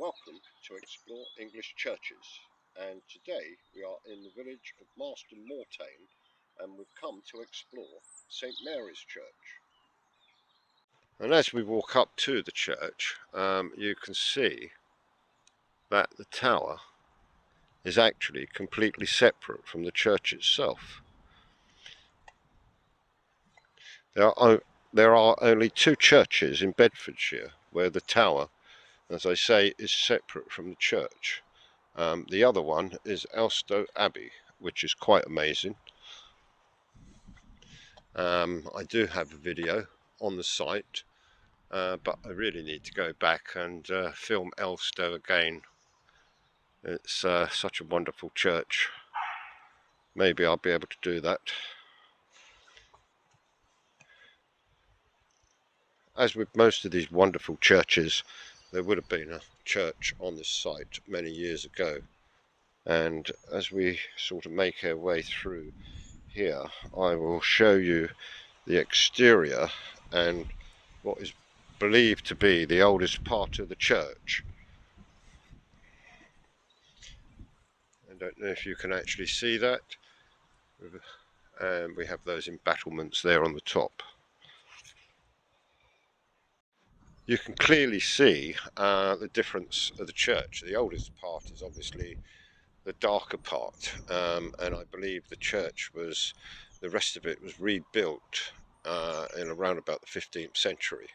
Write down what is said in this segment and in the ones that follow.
Welcome to Explore English Churches, and today we are in the village of Marston, Moretain, and we've come to explore St Mary's Church. And as we walk up to the church, you can see that the tower is actually completely separate from the church itself. There are only two churches in Bedfordshire where the tower, as I say, is separate from the church. The other one is Elstow Abbey, which is quite amazing. I do have a video on the site, but I really need to go back and film Elstow again. It's such a wonderful church. Maybe I'll be able to do that. As with most of these wonderful churches, there would have been a church on this site many years ago. And as we sort of make our way through here, I will show you the exterior and what is believed to be the oldest part of the church. I don't know if you can actually see that. And we have those embattlements there on the top. You can clearly see the difference of the church. The oldest part is obviously the darker part, and I believe the church was, the rest of it was rebuilt in around about the 15th century.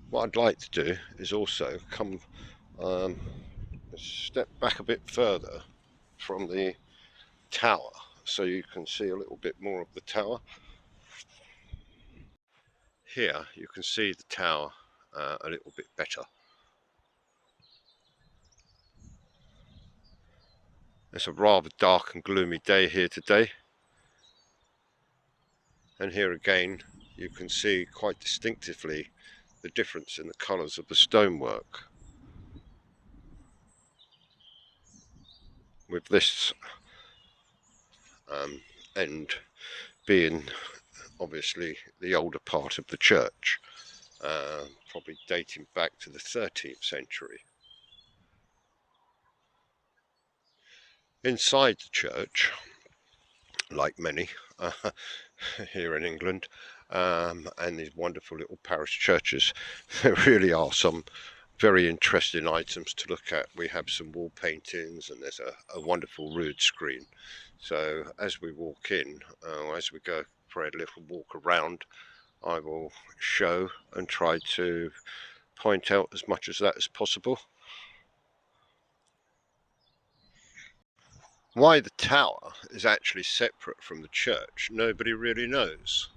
What I'd like to do is also come step back a bit further from the tower so you can see a little bit more of the tower. Here you can see the tower a little bit better. It's a rather dark and gloomy day here today, and here again you can see quite distinctively the difference in the colours of the stonework, with this end being obviously the older part of the church, probably dating back to the 13th century. Inside the church, like many here in England, and these wonderful little parish churches, there really are some very interesting items to look at. We have some wall paintings, and there's a wonderful rood screen. So as we walk in, as we go for a little walk around, I will show and try to point out as much as that as possible. Why the tower is actually separate from the church, nobody really knows.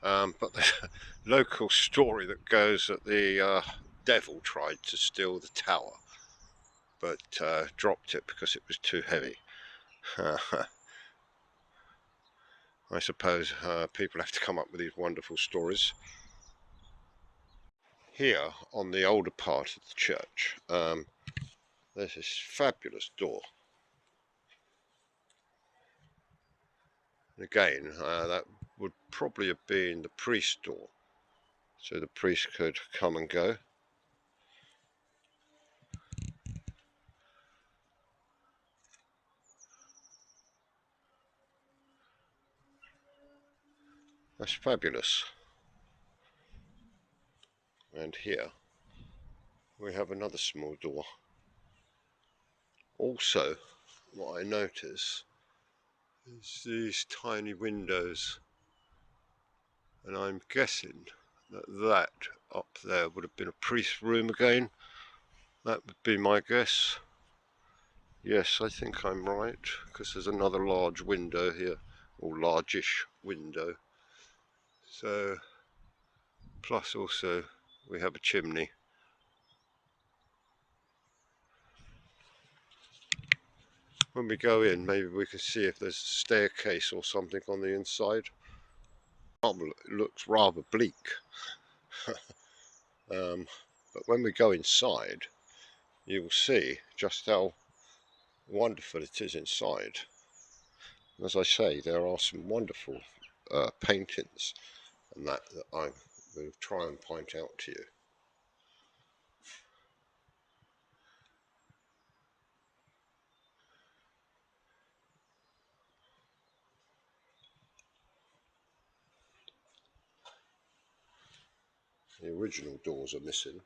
But the local story that goes that the devil tried to steal the tower, but dropped it because it was too heavy. I suppose people have to come up with these wonderful stories. Here on the older part of the church, there's this fabulous door. And again, that would probably have been the priest's door, so the priest could come and go. That's fabulous. And here we have another small door. Also, what I notice is these tiny windows, and I'm guessing that that up there would have been a priest's room again. That would be my guess. Yes, I think I'm right, because there's another large window here, or largish window. So, plus also we have a chimney. When we go in, maybe we can see if there's a staircase or something on the inside. It looks rather bleak. But when we go inside, you will see just how wonderful it is inside. As I say, there are some wonderful paintings and that I will try and point out to you. The original doors are missing.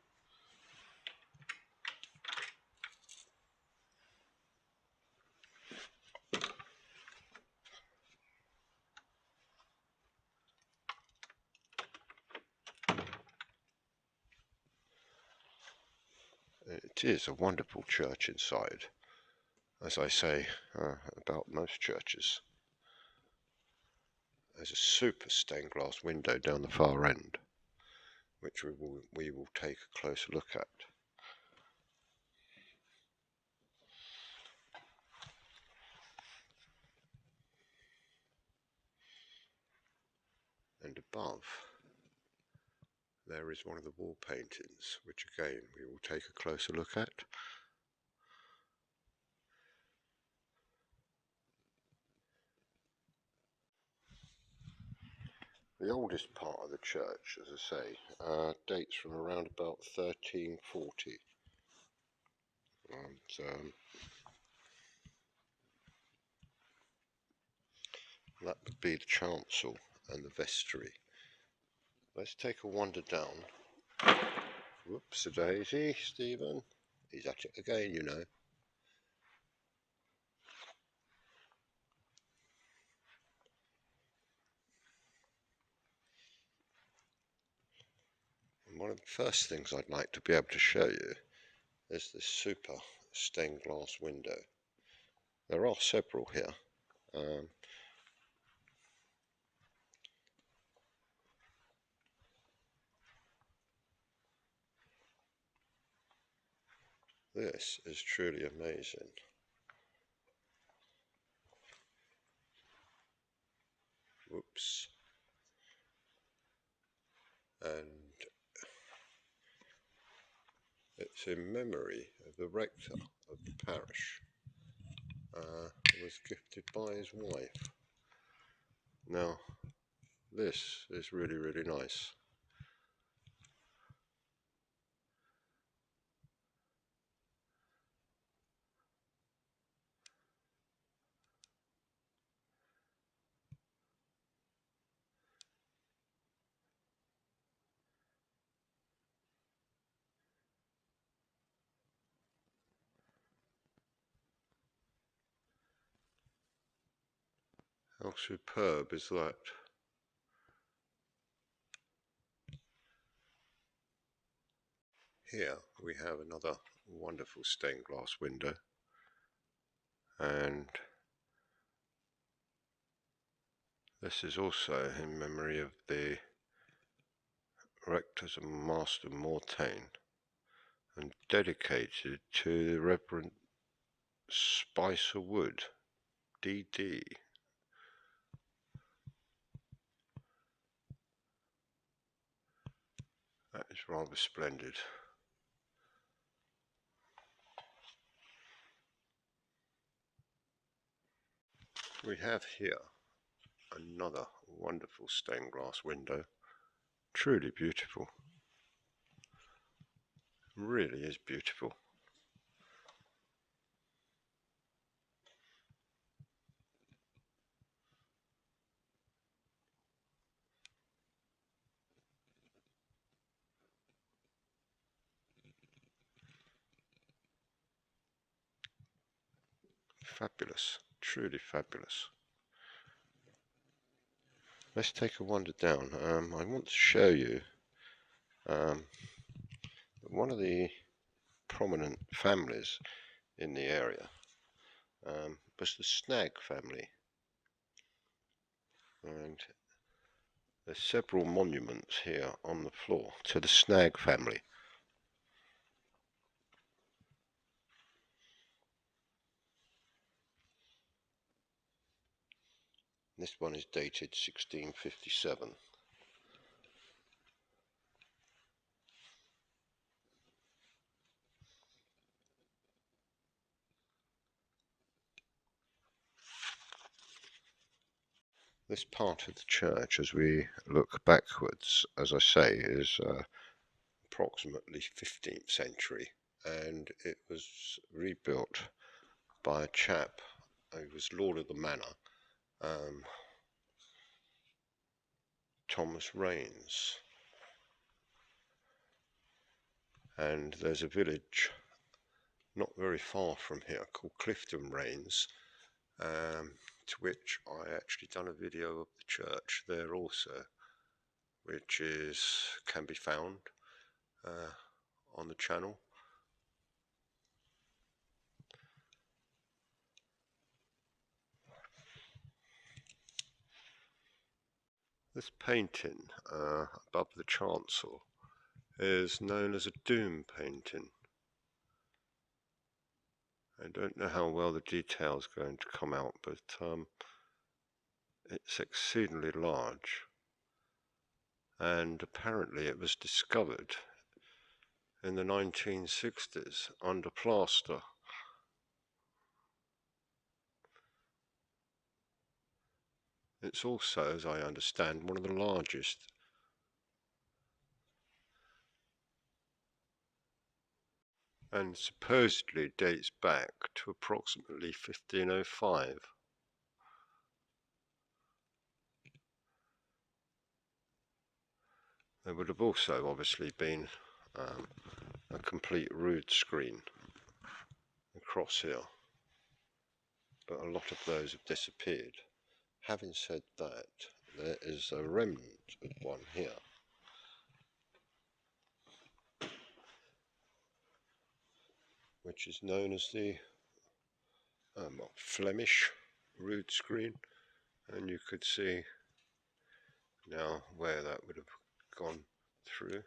It is a wonderful church inside, as I say about most churches. There's a super stained glass window down the far end, which we will take a closer look at. And above, there is one of the wall paintings, which again we will take a closer look at. The oldest part of the church, as I say, dates from around about 1340. And that would be the chancel and the vestry. Let's take a wander down. Whoops-a-daisy, Stephen. He's at it again, you know. And one of the first things I'd like to be able to show you is this super stained glass window. There are several here. This is truly amazing. Whoops. And it's in memory of the rector of the parish. It was gifted by his wife. Now, this is really, really nice. How superb is that? Here we have another wonderful stained glass window, and this is also in memory of the rectors of Marston, Moretain, and dedicated to the Reverend Spicer Wood, D.D. That is rather splendid. We have here another wonderful stained glass window, truly beautiful, really is beautiful. Fabulous, truly fabulous. Let's take a wander down. I want to show you one of the prominent families in the area was the Snag family, and there's several monuments here on the floor to the Snag family. This one is dated 1657. This part of the church, as we look backwards, as I say, is approximately 15th century, and it was rebuilt by a chap who was Lord of the Manor, Thomas Raines. And there's a village not very far from here called Clifton Raines, to which I actually done a video of the church there also, which can be found on the channel. This painting above the chancel is known as a doom painting. I don't know how well the detail's going to come out, but it's exceedingly large, and apparently it was discovered in the 1960s under plaster. It's also, as I understand, one of the largest. And supposedly dates back to approximately 1505. There would have also obviously been a complete rood screen across here, but a lot of those have disappeared. Having said that, there is a remnant of one here, which is known as the Flemish rood screen, and you could see now where that would have gone through.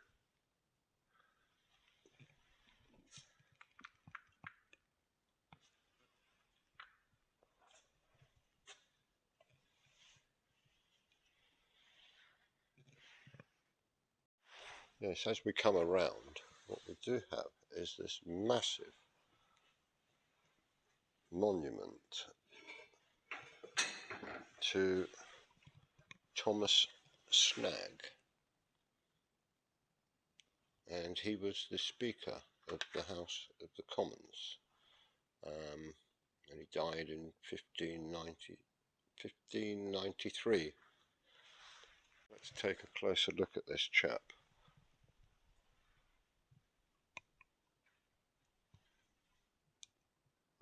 Yes, as we come around, what we do have is this massive monument to Thomas Snagg, and he was the Speaker of the House of the Commons, and he died in 1593. Let's take a closer look at this chap.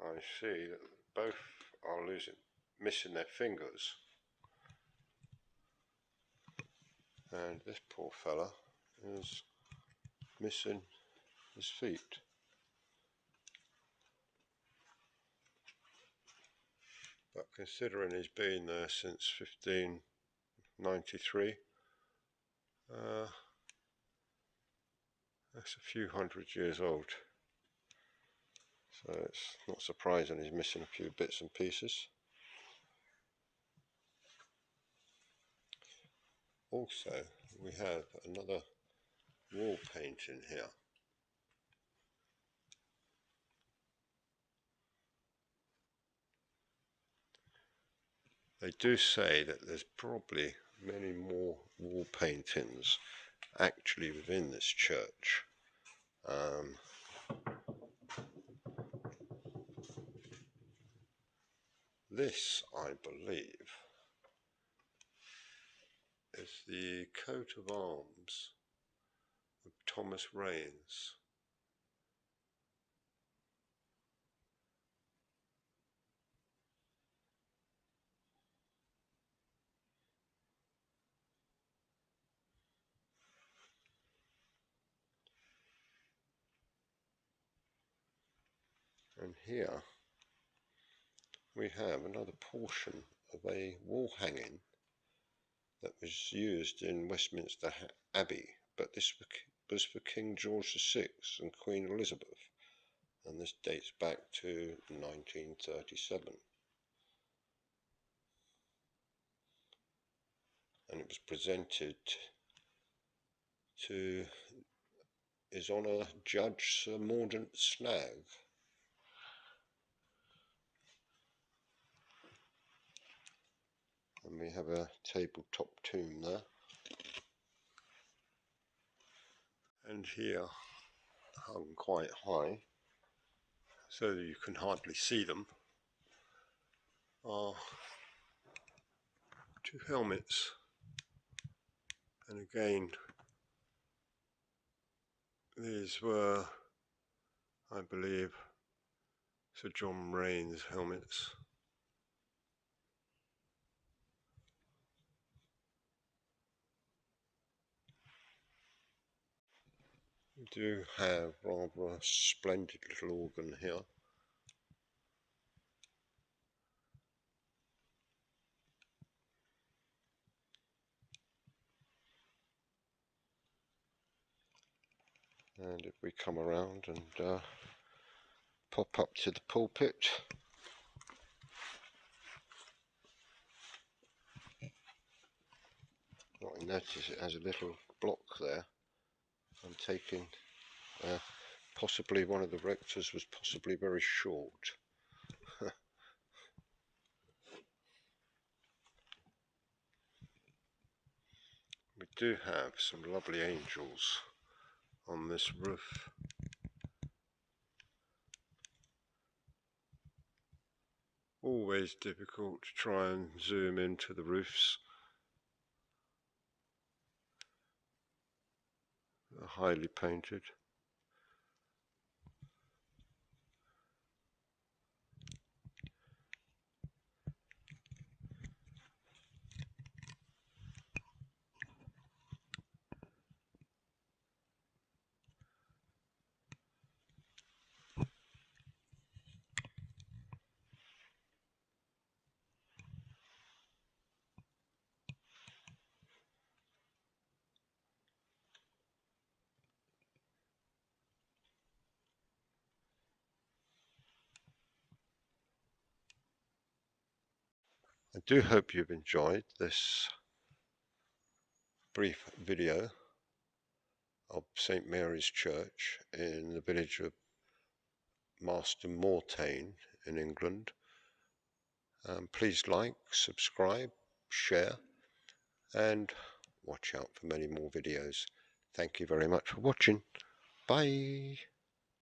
I see that both are missing their fingers, and this poor fella is missing his feet. But considering he's been there since 1593, that's a few hundred years old. So it's not surprising he's missing a few bits and pieces. Also, we have another wall painting here. They do say that there's probably many more wall paintings actually within this church. This, I believe, is the coat of arms of Thomas Raines. And here we have another portion of a wall hanging that was used in Westminster Abbey, but this was for King George VI and Queen Elizabeth, and this dates back to 1937. And it was presented to His Honour Judge Sir Mordaunt Snagg. And we we have a tabletop tomb there, and here, hung quite high so that you can hardly see them, are two helmets. And again, these were, I believe, Sir John Moretaine's helmets. We do have rather a splendid little organ here. And if we come around and pop up to the pulpit, I notice it has a little block there. I'm taking possibly one of the rectors was possibly very short. We do have some lovely angels on this roof. Always difficult to try and zoom into the roofs. They're highly painted. I do hope you've enjoyed this brief video of St Mary's Church in the village of Marston, Moretain in England. Please like, subscribe, share, and watch out for many more videos. Thank you very much for watching. Bye.